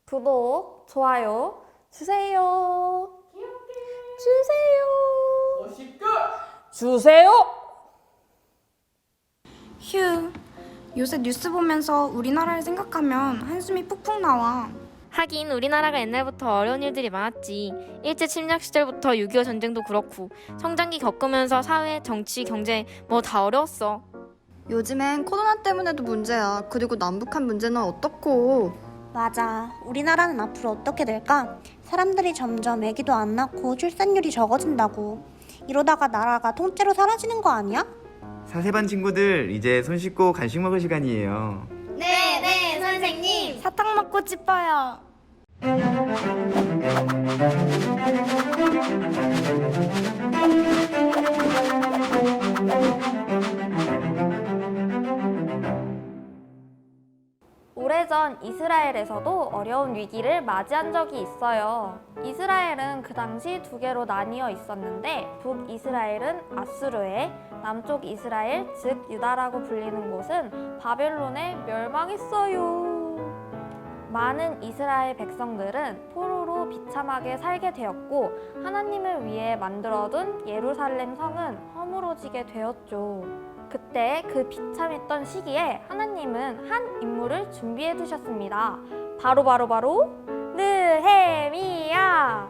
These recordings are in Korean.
구독, 좋아요 주세요. 주세요. 멋있게 주세요. 휴, 요새 뉴스 보면서 우리나라를 생각하면 한숨이 푹푹 나와. 하긴 우리나라가 옛날부터 어려운 일들이 많았지. 일제 침략 시절부터 6.25 전쟁도 그렇고 성장기 겪으면서 사회, 정치, 경제 뭐 다 어려웠어. 요즘엔 코로나 때문에도 문제야. 그리고 남북한 문제는 어떻고. 맞아. 우리나라는 앞으로 어떻게 될까? 사람들이 점점 아기도 안 낳고 출산율이 적어진다고. 이러다가 나라가 통째로 사라지는 거 아니야? 사세반 친구들, 이제 손 씻고 간식 먹을 시간이에요. 네, 선생님. 사탕 먹고 싶어요. 오래전 이스라엘에서도 어려운 위기를 맞이한 적이 있어요. 이스라엘은 그 당시 두 개로 나뉘어 있었는데 북이스라엘은 아수르에, 남쪽 이스라엘, 즉 유다라고 불리는 곳은 바벨론에 멸망했어요. 많은 이스라엘 백성들은 포로로 비참하게 살게 되었고 하나님을 위해 만들어둔 예루살렘 성은 허물어지게 되었죠. 그때 그 비참했던 시기에 하나님은 한 인물을 준비해 두셨습니다. 바로 느헤미야!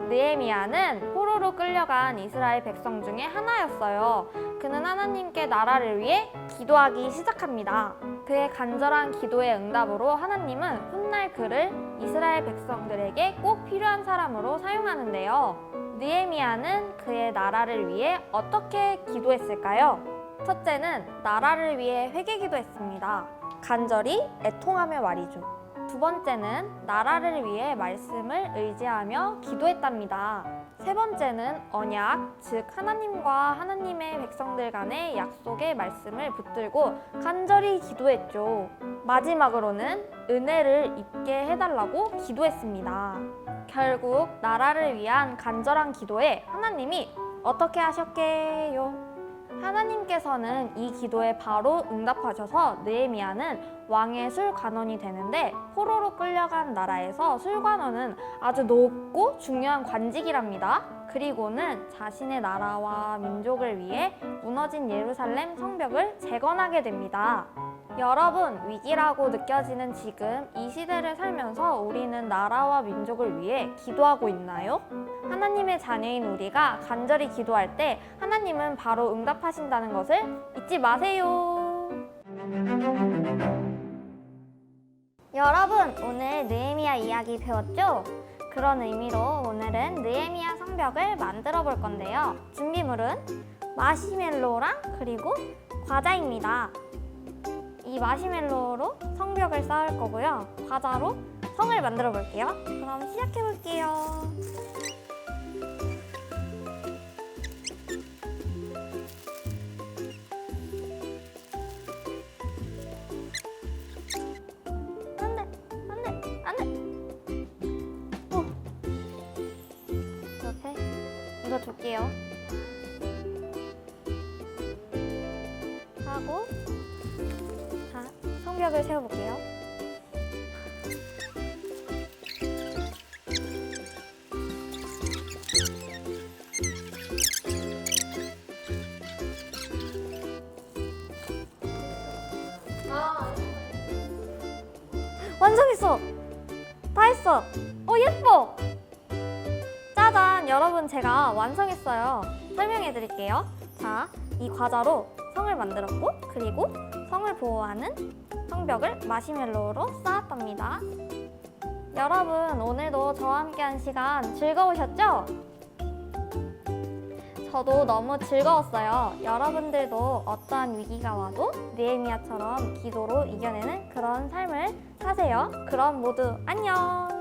느헤미야는 포로로 끌려간 이스라엘 백성 중에 하나였어요. 그는 하나님께 나라를 위해 기도하기 시작합니다. 그의 간절한 기도의 응답으로 하나님은 훗날 그를 이스라엘 백성들에게 꼭 필요한 사람으로 사용하는데요. 느헤미야는 그의 나라를 위해 어떻게 기도했을까요? 첫째는 나라를 위해 회개 기도했습니다. 간절히 애통하며 말이죠. 두 번째는 나라를 위해 말씀을 의지하며 기도했답니다. 세 번째는 언약, 즉 하나님과 하나님의 백성들 간의 약속의 말씀을 붙들고 간절히 기도했죠. 마지막으로는 은혜를 입게 해달라고 기도했습니다. 결국 나라를 위한 간절한 기도에 하나님이 어떻게 하셨게요? 하나님께서는 이 기도에 바로 응답하셔서 느헤미야는 왕의 술관원이 되는데 포로로 끌려간 나라에서 술관원은 아주 높고 중요한 관직이랍니다. 그리고는 자신의 나라와 민족을 위해 무너진 예루살렘 성벽을 재건하게 됩니다. 여러분, 위기라고 느껴지는 지금 이 시대를 살면서 우리는 나라와 민족을 위해 기도하고 있나요? 하나님의 자녀인 우리가 간절히 기도할 때 하나님은 바로 응답하신다는 것을 잊지 마세요. 여러분, 오늘 느헤미야 이야기 배웠죠? 그런 의미로 오늘은 느헤미야 성벽을 만들어 볼 건데요. 준비물은 마시멜로랑 그리고 과자입니다. 이 마시멜로로 성벽을 쌓을 거고요. 과자로 성을 만들어 볼게요. 그럼 시작해 볼게요. 안 돼. 이렇게 묻어줄게요. 하고 자, 성벽을 세워볼게요. 완성했어! 다 했어! 예뻐! 짜잔! 여러분, 제가 완성했어요. 설명해 드릴게요. 자, 이 과자로 성을 만들었고, 그리고 성을 보호하는 성벽을 마시멜로우로 쌓았답니다. 여러분, 오늘도 저와 함께한 시간 즐거우셨죠? 저도 너무 즐거웠어요. 여러분들도 어떠한 위기가 와도 느헤미야처럼 기도로 이겨내는 그런 삶을 사세요. 그럼 모두 안녕!